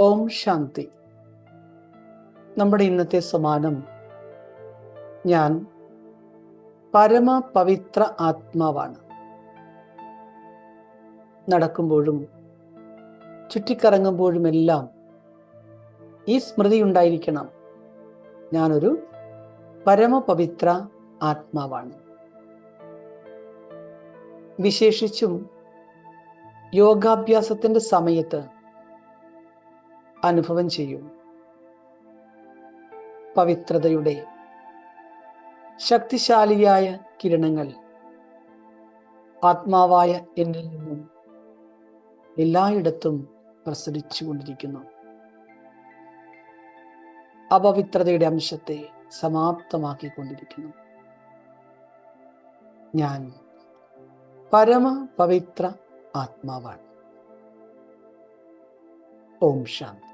ഓം ശാന്തി. നമ്മുടെ ഇന്നത്തെ സമാനം, ഞാൻ പരമപവിത്ര ആത്മാവാണ്. നടക്കുമ്പോഴും ചുറ്റിക്കറങ്ങുമ്പോഴുമെല്ലാം ഈ സ്മൃതി ഉണ്ടായിരിക്കണം, ഞാനൊരു പരമപവിത്ര ആത്മാവാണ്. വിശേഷിച്ചും യോഗാഭ്യാസത്തിന്റെ സമയത്ത് അനുഭവം ചെയ്യും. പവിത്രതയുടെ ശക്തിശാലിയായ കിരണങ്ങൾ ആത്മാവായ എന്നിൽ നിന്നും എല്ലായിടത്തും പ്രസരിച്ചുകൊണ്ടിരിക്കുന്നു. അപവിത്രതയുടെ അംശത്തെ സമാപ്തമാക്കിക്കൊണ്ടിരിക്കുന്നു. ഞാൻ പരമപവിത്ര ആത്മാവാണ്. ഓം ശാന്തി.